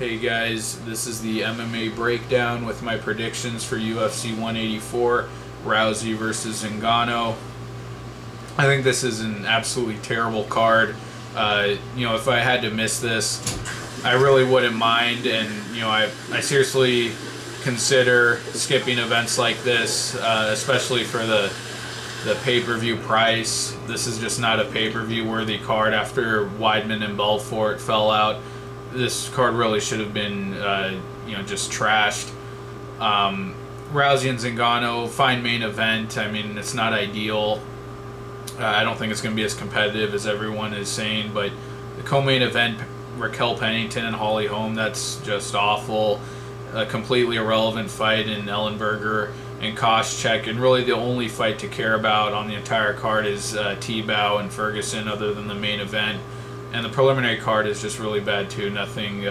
Hey guys, this is the MMA breakdown with my predictions for UFC 184, Rousey versus Zingano. I think this is an absolutely terrible card. If I had to miss this, I really wouldn't mind, and I seriously consider skipping events like this, especially for the pay-per-view price. This is just not a pay-per-view worthy card after Weidman and Belfort fell out. This card really should have been, just trashed. Rousey and Zingano, fine main event. I mean, it's not ideal. I don't think it's going to be as competitive as everyone is saying, but the co-main event, Raquel Pennington and Holm, that's just awful. A completely irrelevant fight in Ellenberger and Koscheck, and really the only fight to care about on the entire card is Tibau and Ferguson, other than the main event. And the preliminary card is just really bad too. Nothing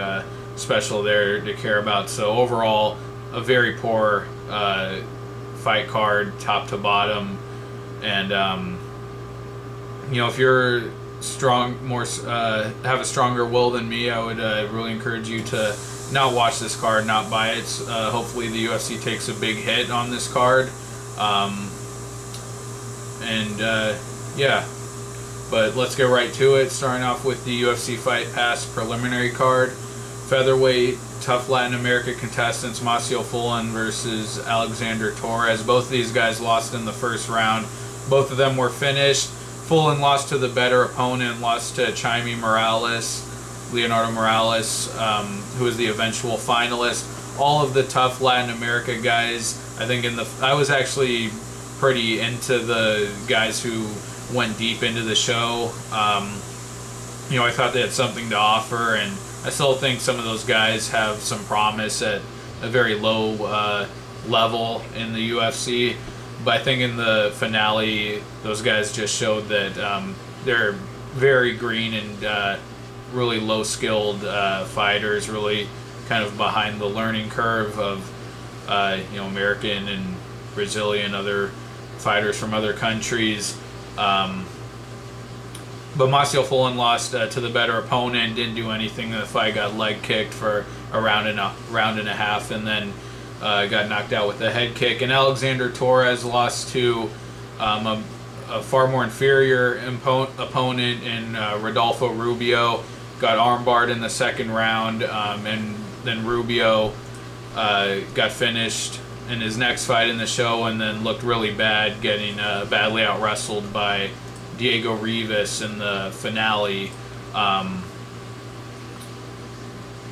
special there to care about. So overall, a very poor fight card, top to bottom. And if you're strong, have a stronger will than me, I would really encourage you to not watch this card, not buy it. Hopefully the UFC takes a big hit on this card. Yeah. But let's get right to it, starting off with the UFC Fight Pass preliminary card. Featherweight, tough Latin America contestants, Fullen versus Alexander Torres. Both of these guys lost in the first round. Both of them were finished. Fullen lost to the better opponent, lost to Leonardo Morales, who was the eventual finalist. All of the tough Latin America guys, I think I was actually pretty into the guys who went deep into the show. I thought they had something to offer, and I still think some of those guys have some promise at a very low level in the UFC. But I think in the finale, those guys just showed that they're very green and really low-skilled fighters, really kind of behind the learning curve of American and Brazilian, other fighters from other countries. But Fullen lost to the better opponent, didn't do anything. The fight got leg kicked for a round and a half, and then got knocked out with a head kick. And Alexander Torres lost to a far more inferior opponent in Rodolfo Rubio. Got armbarred in the second round, and then Rubio got finished in his next fight in the show, and then looked really bad, getting badly out-wrestled by Diego Rivas in the finale.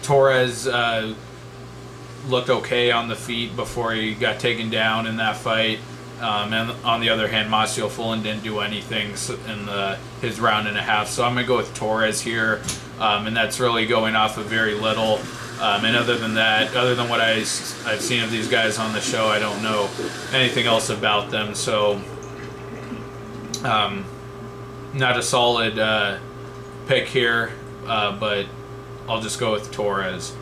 Torres looked okay on the feet before he got taken down in that fight. And on the other hand, Fullen didn't do anything in his round and a half. So I'm going to go with Torres here, and that's really going off of very little. And other than that, other than what I've seen of these guys on the show, I don't know anything else about them. So, not a solid pick here, but I'll just go with Torres.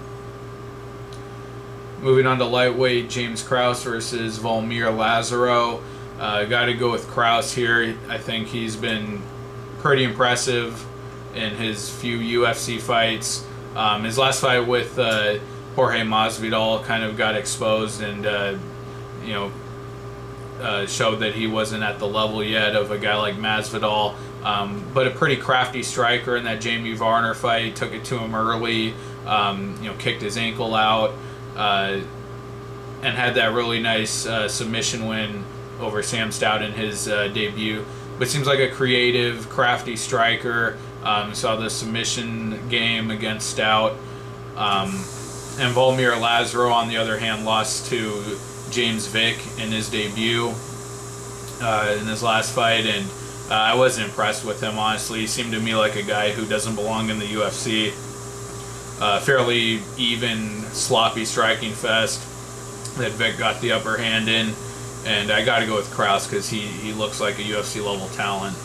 Moving on to lightweight, James Krause versus Lazaro. Got to go with Krause here. I think he's been pretty impressive in his few UFC fights. His last fight with Jorge Masvidal kind of got exposed and showed that he wasn't at the level yet of a guy like Masvidal. But a pretty crafty striker in that Jamie Varner fight. Took it to him early, kicked his ankle out, and had that really nice submission win over Sam Stout in his debut. But seems like a creative, crafty striker. Saw the submission game against Stout. And Lazaro, on the other hand, lost to James Vick in his debut in his last fight, and I wasn't impressed with him, honestly. He seemed to me like a guy who doesn't belong in the UFC. Fairly even, sloppy striking fest that Vick got the upper hand in, and I got to go with Krause because he looks like a UFC level talent.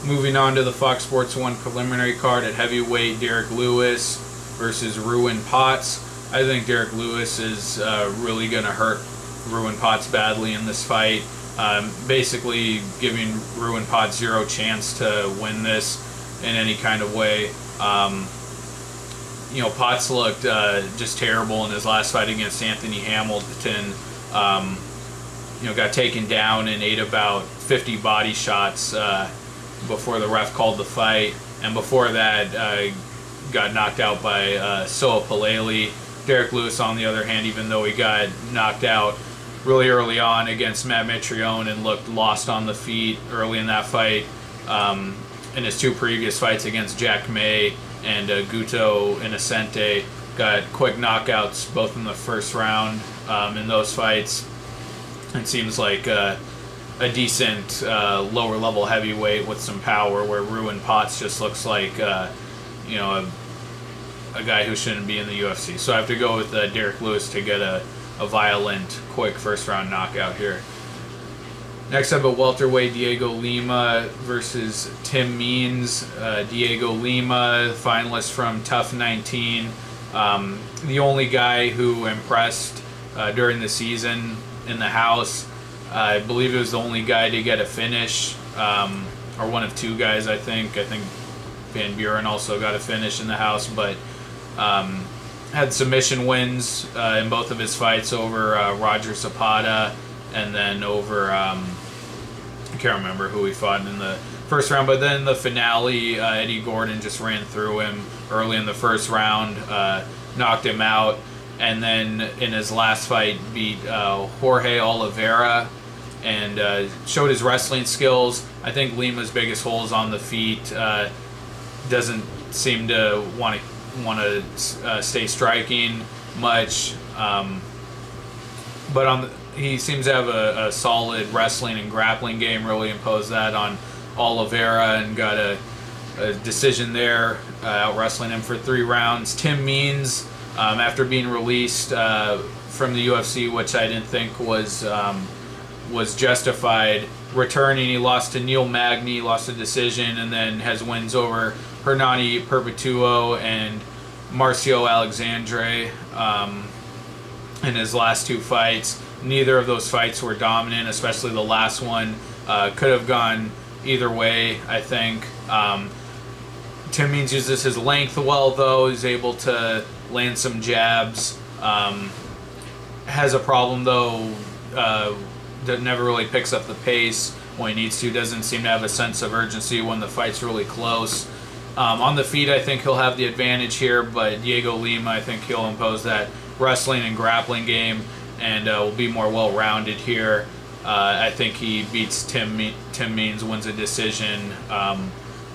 Moving on to the Fox Sports 1 preliminary card at heavyweight, Derek Lewis versus Ruin Potts. I think Derek Lewis is really going to hurt Ruin Potts badly in this fight. Basically giving Ruin Potts zero chance to win this in any kind of way. You know, Potts looked just terrible in his last fight against Anthony Hamilton. You know, got taken down and ate about 50 body shots before the ref called the fight. And before that, got knocked out by Soa Paleli. Derek Lewis, on the other hand, even though he got knocked out really early on against Matt Mitrione and looked lost on the feet early in that fight, in his 2 previous fights against Jack May and Guto Innocente, got quick knockouts both in the first round in those fights. It seems like a decent lower level heavyweight with some power, where Ruin Potts just looks like you know, a guy who shouldn't be in the UFC. So I have to go with Derek Lewis to get a violent, quick first round knockout here. Next up at welterweight, Diego Lima versus Tim Means. Diego Lima, finalist from Tough 19. The only guy who impressed during the season in the house. I believe it was the only guy to get a finish, or one of 2 guys, I think. I think Van Buren also got a finish in the house, but had submission wins in both of his fights over Roger Zapata, and then over, I can't remember who he fought in the first round, but then the finale, Eddie Gordon just ran through him early in the first round, knocked him out, and then in his last fight beat Jorge Oliveira, and showed his wrestling skills. I think Lima's biggest hole is on the feet. Doesn't seem to want to stay striking much, but he seems to have a solid wrestling and grappling game. Really imposed that on Oliveira and got a decision there, out wrestling him for 3 rounds. Tim Means, after being released from the UFC, which I didn't think was justified, returning. He lost to Neil Magny, lost a decision, and then has wins over Hernani Perpetuo and Marcio Alexandre in his last 2 fights. Neither of those fights were dominant, especially the last one. Could have gone either way, I think. Tim Means uses his length well, though. He's able to land some jabs. Has a problem, though, that never really picks up the pace when he needs to. Doesn't seem to have a sense of urgency when the fight's really close. On the feet, I think he'll have the advantage here, but Diego Lima, I think he'll impose that wrestling and grappling game and will be more well-rounded here. I think he beats Tim Means, wins a decision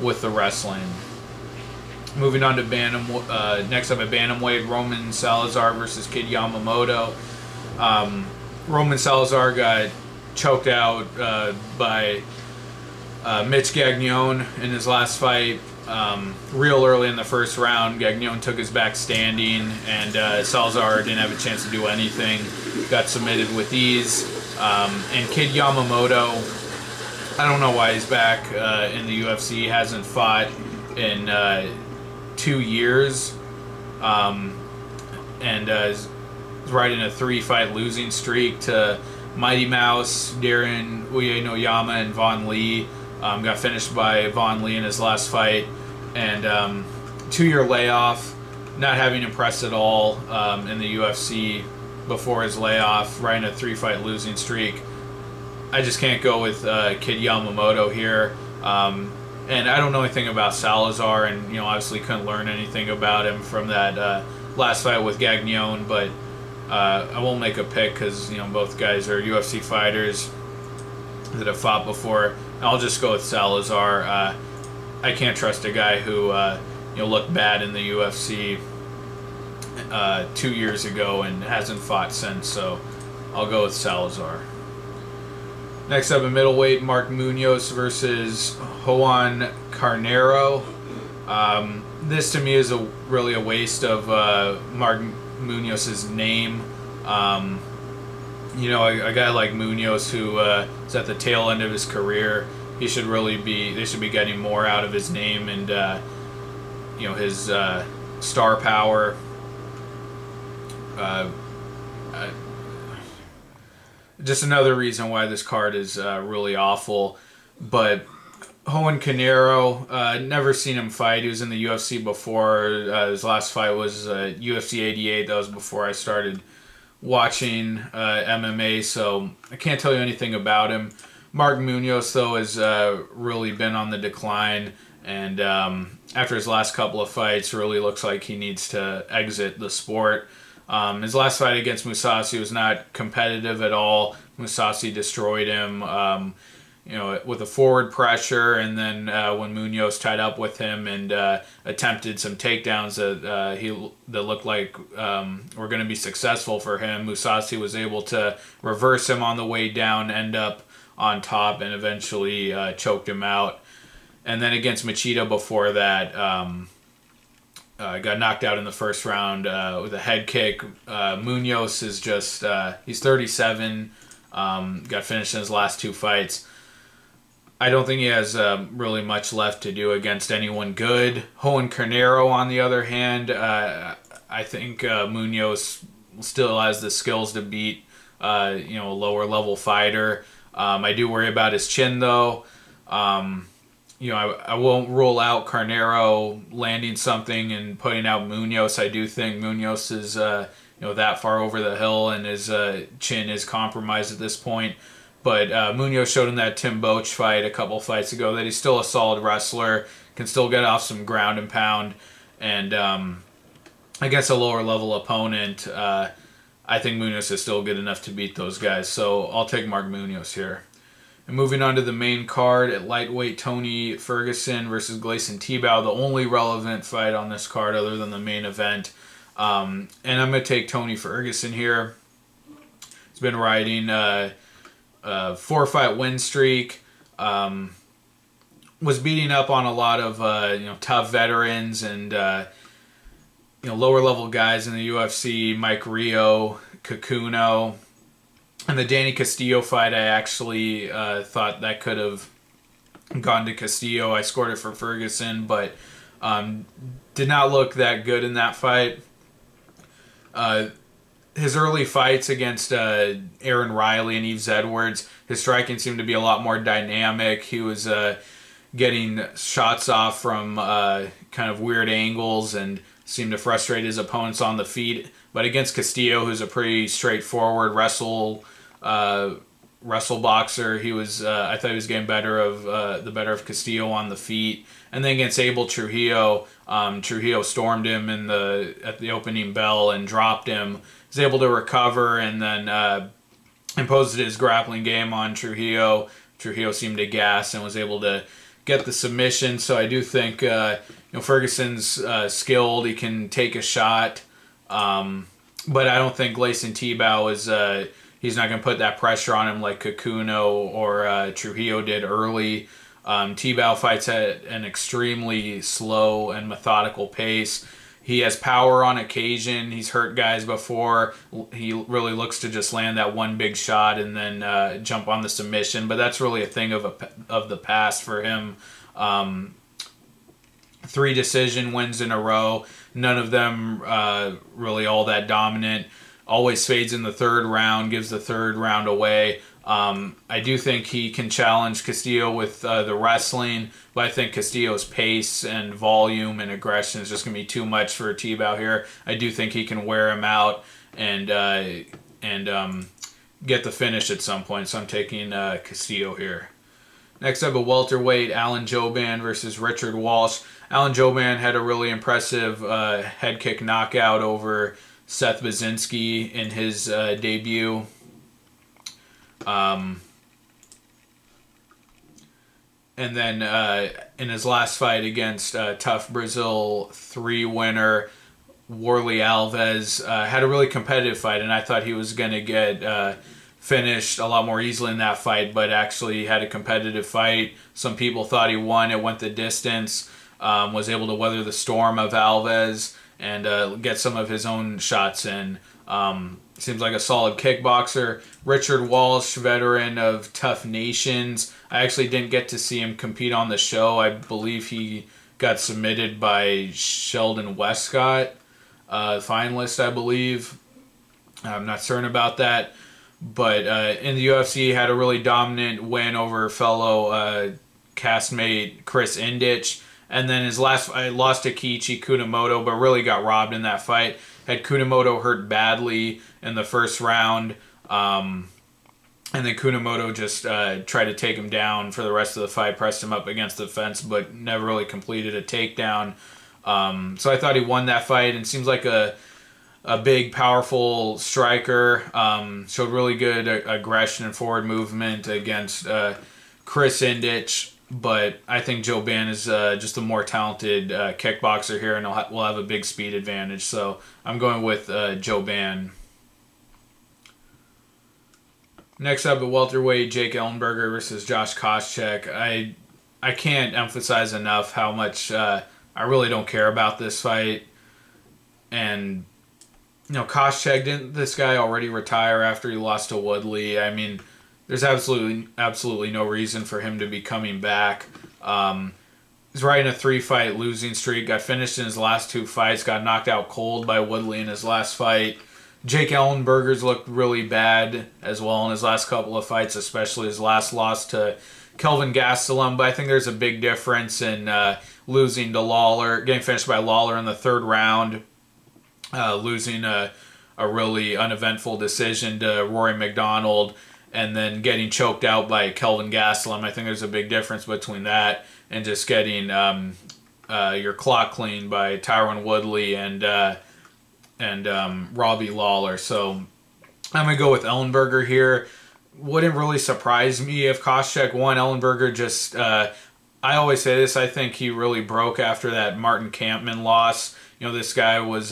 with the wrestling. Moving on to next up at bantamweight, Roman Salazar versus Kid Yamamoto. Roman Salazar got choked out by Mitch Gagnon in his last fight. Real early in the first round, Gagnon took his back standing, and Salazar didn't have a chance to do anything. Got submitted with ease. And Kid Yamamoto, I don't know why he's back in the UFC. He hasn't fought in 2 years, and is riding a 3-fight losing streak to Mighty Mouse, Darren Uyenoyama, and Vaughn Lee. Got finished by Vaughn Lee in his last fight, and 2-year layoff, not having impressed at all in the UFC before his layoff, riding a 3-fight losing streak. I just can't go with Kid Yamamoto here. And I don't know anything about Salazar, and obviously couldn't learn anything about him from that last fight with Gagnon, but I won't make a pick because both guys are UFC fighters that have fought before. I'll just go with Salazar. I can't trust a guy who looked bad in the UFC 2 years ago and hasn't fought since, so I'll go with Salazar. Next up in middleweight, Mark Munoz versus Juan Carnero. This to me is really a waste of Mark Munoz's name. A guy like Munoz who is at the tail end of his career, they should be getting more out of his name and his star power. Just another reason why this card is really awful. But Johan Canero, never seen him fight. He was in the UFC before. His last fight was UFC 88. That was before I started watching MMA, so I can't tell you anything about him. Mark Munoz, though, has really been on the decline, and after his last couple of fights, really looks like he needs to exit the sport. His last fight against Mousasi was not competitive at all. Mousasi destroyed him, with a forward pressure, and then when Munoz tied up with him and attempted some takedowns that looked like were going to be successful for him, Mousasi was able to reverse him on the way down, end up on top, and eventually choked him out. And then against Machida before that, got knocked out in the first round with a head kick. Munoz is just, he's 37, got finished in his last 2 fights. I don't think he has really much left to do against anyone good. Johan Carnero, on the other hand, I think Munoz still has the skills to beat a lower level fighter. I do worry about his chin, though. I won't rule out Carnero landing something and putting out Munoz. I do think Munoz is that far over the hill, and his chin is compromised at this point. But Munoz showed in that Tibau fight a couple fights ago that he's still a solid wrestler, can still get off some ground and pound, and against a lower level opponent, I think Munoz is still good enough to beat those guys. So I'll take Mark Munoz here. And moving on to the main card at lightweight, Tony Ferguson versus Gleison Tibau, the only relevant fight on this card other than the main event. And I'm going to take Tony Ferguson here. He's been riding 4-fight win streak. Was beating up on a lot of tough veterans and lower level guys in the UFC. Mike Rio, Kakuno, and the Danny Castillo fight. I actually thought that could have gone to Castillo. I scored it for Ferguson, but did not look that good in that fight. His early fights against Aaron Riley and Yves Edwards, his striking seemed to be a lot more dynamic. He was getting shots off from kind of weird angles and seemed to frustrate his opponents on the feet. But against Castillo, who's a pretty straightforward wrestle boxer, he was I thought he was getting the better of Castillo on the feet. And then against Abel Trujillo, Trujillo stormed him at the opening bell and dropped him. Was able to recover and then imposed his grappling game on Trujillo. Trujillo seemed to gas and was able to get the submission. So I do think Ferguson's skilled. He can take a shot, but I don't think Gleison Tibau is. He's not going to put that pressure on him like Kakuno or Trujillo did early. Tibau fights at an extremely slow and methodical pace. He has power on occasion. He's hurt guys before. He really looks to just land that one big shot and then jump on the submission. But that's really a thing of the past for him. 3 decision wins in a row. None of them really all that dominant. Always fades in the 3rd round, gives the 3rd round away. I do think he can challenge Castillo with the wrestling, but I think Castillo's pace and volume and aggression is just going to be too much for Tibau here. I do think he can wear him out and get the finish at some point, so I'm taking Castillo here. Next up, a welterweight, Alan Jouban versus Richard Walsh. Alan Jouban had a really impressive head kick knockout over Seth Baczynski in his debut. And then in his last fight against Tough Brazil 3 winner Warley Alves, had a really competitive fight, and I thought he was going to get finished a lot more easily in that fight, but actually had a competitive fight. Some people thought he won. It went the distance. Was able to weather the storm of Alves and get some of his own shots in. Seems like a solid kickboxer. Richard Walsh, veteran of Tough Nations. I actually didn't get to see him compete on the show. I believe he got submitted by Sheldon Westcott, finalist, I believe. I'm not certain about that. But in the UFC, had a really dominant win over fellow castmate Chris Indich. And then his last fight, lost to Kiichi Kunamoto, but really got robbed in that fight. Had Kunamoto hurt badly in the first round. And then Kunamoto just tried to take him down for the rest of the fight, pressed him up against the fence, but never really completed a takedown. So I thought he won that fight, and seems like a big, powerful striker. Showed really good aggression and forward movement against Chris Indich. But I think Jouban is just a more talented kickboxer here, and will have a big speed advantage. So I'm going with Jouban. Next up at welterweight, Jake Ellenberger versus Josh Koscheck. I can't emphasize enough how much I really don't care about this fight. And Koscheck, didn't this guy already retire after he lost to Woodley? I mean, there's absolutely no reason for him to be coming back. He's riding a 3-fight losing streak. Got finished in his last 2 fights. Got knocked out cold by Woodley in his last fight. Jake Ellenberger's looked really bad as well in his last couple of fights, especially his last loss to Kelvin Gastelum. But I think there's a big difference in losing to Lawler, getting finished by Lawler in the 3rd round, losing a really uneventful decision to Rory McDonald, and then getting choked out by Kelvin Gastelum. I think there's a big difference between that and just getting your clock cleaned by Tyron Woodley and Robbie Lawler. So I'm going to go with Ellenberger here. Wouldn't really surprise me if Koscheck won. Ellenberger just, I always say this, I think he really broke after that Martin Kampmann loss. This guy was...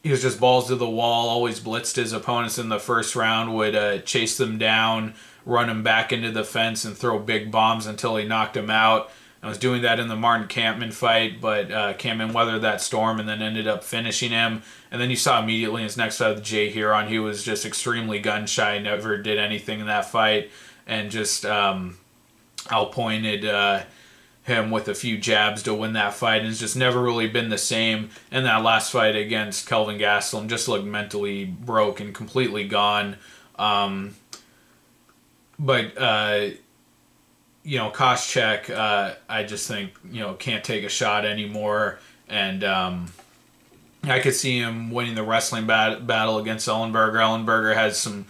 he was just balls to the wall, always blitzed his opponents in the first round, would chase them down, run them back into the fence, and throw big bombs until he knocked him out. I was doing that in the Martin Kampmann fight, but Kampmann weathered that storm and then ended up finishing him. And then you saw immediately in his next fight with Jay Huron, he was just extremely gun-shy, never did anything in that fight, and just outpointed him with a few jabs to win that fight, and it's just never really been the same. And that last fight against Kelvin Gastelum just looked mentally broke and completely gone. Koscheck, I just think, can't take a shot anymore, and I could see him winning the wrestling battle against Ellenberger. Ellenberger has some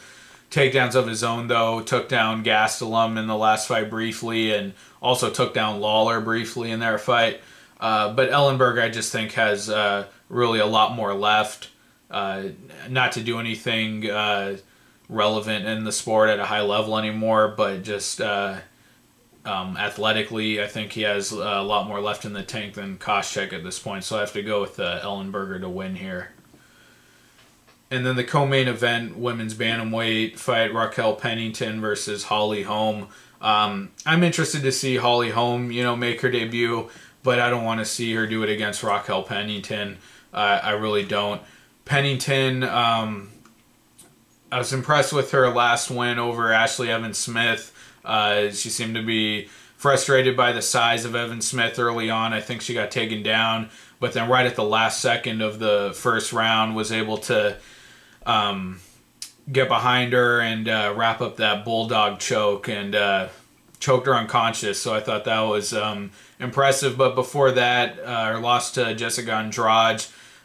takedowns of his own, though. Took down Gastelum in the last fight briefly, and also took down Lawler briefly in their fight. But Ellenberger, I just think, has really a lot more left. Not to do anything relevant in the sport at a high level anymore, but just athletically, I think he has a lot more left in the tank than Koscheck at this point. So I have to go with Ellenberger to win here. And then the co-main event, women's bantamweight fight, Raquel Pennington versus Holly Holm. I'm interested to see Holly Holm, make her debut, but I don't want to see her do it against Raquel Pennington. I really don't. Pennington, I was impressed with her last win over Ashley Evans-Smith. She seemed to be frustrated by the size of Evans-Smith early on. I think she got taken down, but then right at the last second of the first round was able to get behind her and wrap up that bulldog choke and choked her unconscious. So I thought that was impressive. But before that, her loss to Jessica Andrade,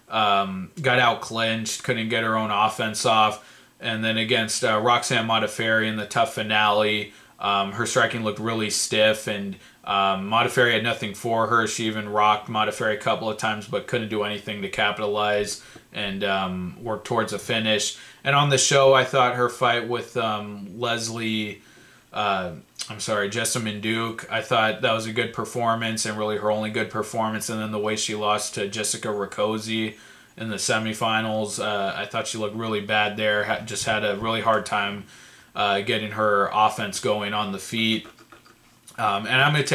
got out clinched, couldn't get her own offense off. And then against Roxanne Modafferi in the tough finale, her striking looked really stiff, and Modafferi had nothing for her. She even rocked Modafferi a couple of times, but couldn't do anything to capitalize and work towards a finish. And on the show, I thought her fight with Jessamine Duke, I thought that was a good performance, and really her only good performance. And then the way she lost to Jessica Rakoczy in the semifinals, I thought she looked really bad there. Just had a really hard time getting her offense going on the feet. And I'm gonna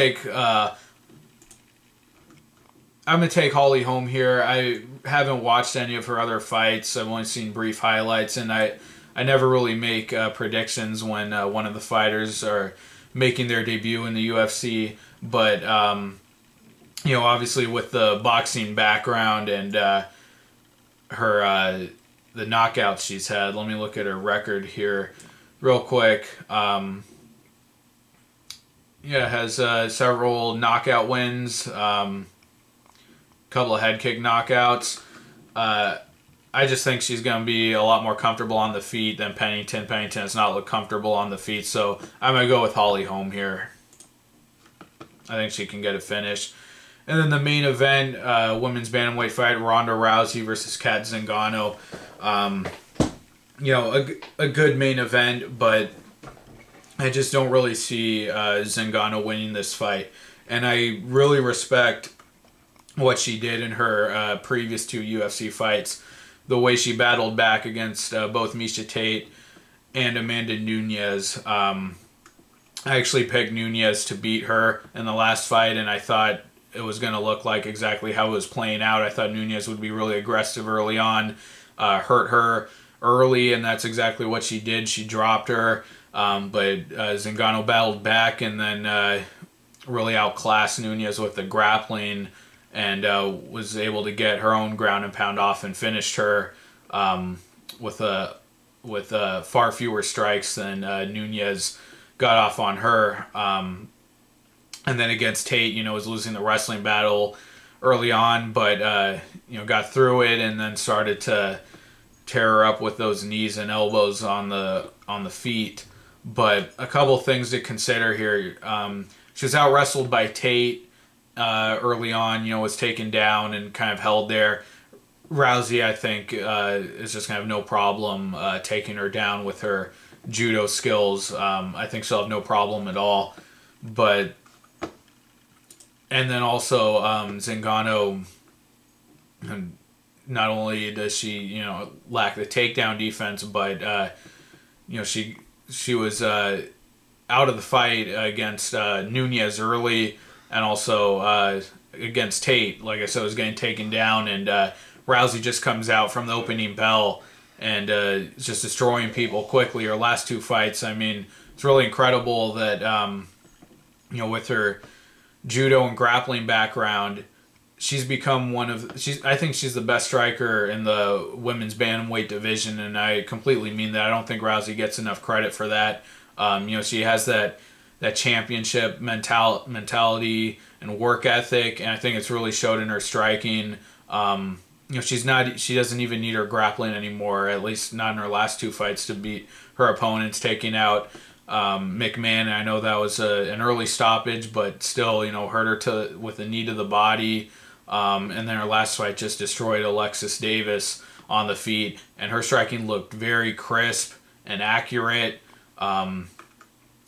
take Holly Holm here. I haven't watched any of her other fights. I've only seen brief highlights, and I never really make predictions when one of the fighters are making their debut in the UFC. But obviously with the boxing background and the knockouts she's had. Let me look at her record here real quick. yeah, has several knockout wins, couple of head kick knockouts. I just think she's going to be a lot more comfortable on the feet than Pennington. Pennington has not looked comfortable on the feet, so I'm going to go with Holm here. I think she can get a finish. And then the main event, women's bantamweight fight, Ronda Rousey versus Cat Zingano. You know, a good main event, but I just don't really see Zingano winning this fight. And I really respect what she did in her previous 2 UFC fights. The way she battled back against both Miesha Tate and Amanda Nunes. I actually picked Nunes to beat her in the last fight, and I thought it was going to look like exactly how it was playing out. I thought Nunes would be really aggressive early on, hurt her early, and that's exactly what she did. She dropped her, but Zingano battled back and then really outclassed Nunes with the grappling, and was able to get her own ground and pound off and finished her with far fewer strikes than Nunes got off on her. And then against Tate, you know, was losing the wrestling battle early on, but you know, got through it and then started to tear her up with those knees and elbows on the feet. But a couple things to consider here. She was out wrestled by Tate early on, you know, was taken down and kind of held there. Rousey, I think, is just going to have no problem taking her down with her judo skills. I think she'll have no problem at all. But, and then also Zingano, not only does she, you know, lack the takedown defense, but, you know, she was out of the fight against Nunes early, and also against Tate, like I said, was getting taken down, and Rousey just comes out from the opening bell and just destroying people quickly. Her last 2 fights, I mean, it's really incredible that, you know, with her judo and grappling background, she's become I think she's the best striker in the women's bantamweight division, and I completely mean that. I don't think Rousey gets enough credit for that. You know, she has that championship mentality and work ethic, and I think it's really showed in her striking. You know, she doesn't even need her grappling anymore, at least not in her last 2 fights, to beat her opponents, taking out McMahon. I know that was an early stoppage, but still, you know, hurt her with a knee to the body. And then her last fight just destroyed Alexis Davis on the feet, and her striking looked very crisp and accurate.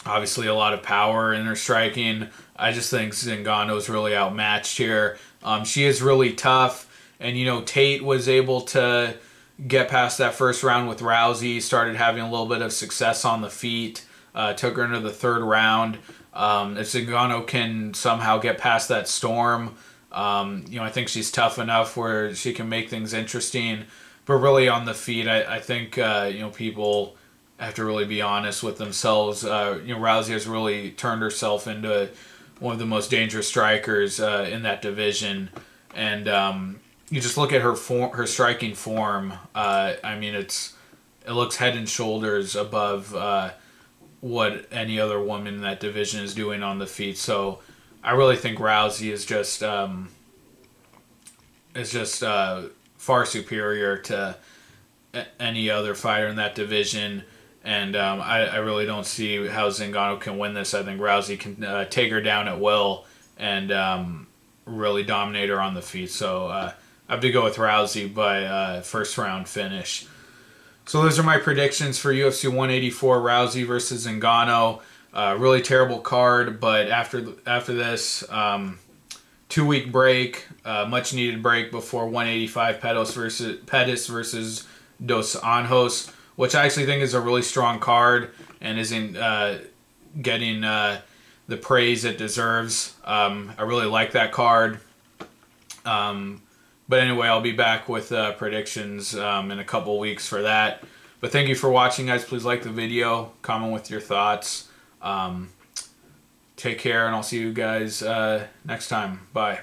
Obviously a lot of power in her striking. I just think Zingano's really outmatched here. She is really tough, and you know, Tate was able to get past that first round with Rousey, started having a little bit of success on the feet, took her into the 3rd round. If Zingano can somehow get past that storm, you know, I think she's tough enough where she can make things interesting. But really on the feet, I think, you know, people have to really be honest with themselves. You know, Rousey has really turned herself into one of the most dangerous strikers in that division. And you just look at her striking form. I mean, it looks head and shoulders above what any other woman in that division is doing on the feet. So I really think Rousey is just far superior to any other fighter in that division. And I really don't see how Zingano can win this. I think Rousey can take her down at will and really dominate her on the feet. So I have to go with Rousey by first round finish. So those are my predictions for UFC 184, Rousey versus Zingano. Really terrible card, but after this 2-week break, much needed break before 185 Pettis versus Dos Anjos, which I actually think is a really strong card and isn't getting the praise it deserves. I really like that card. But anyway, I'll be back with predictions in a couple weeks for that. But thank you for watching, guys. Please like the video, comment with your thoughts. Take care, and I'll see you guys next time. Bye.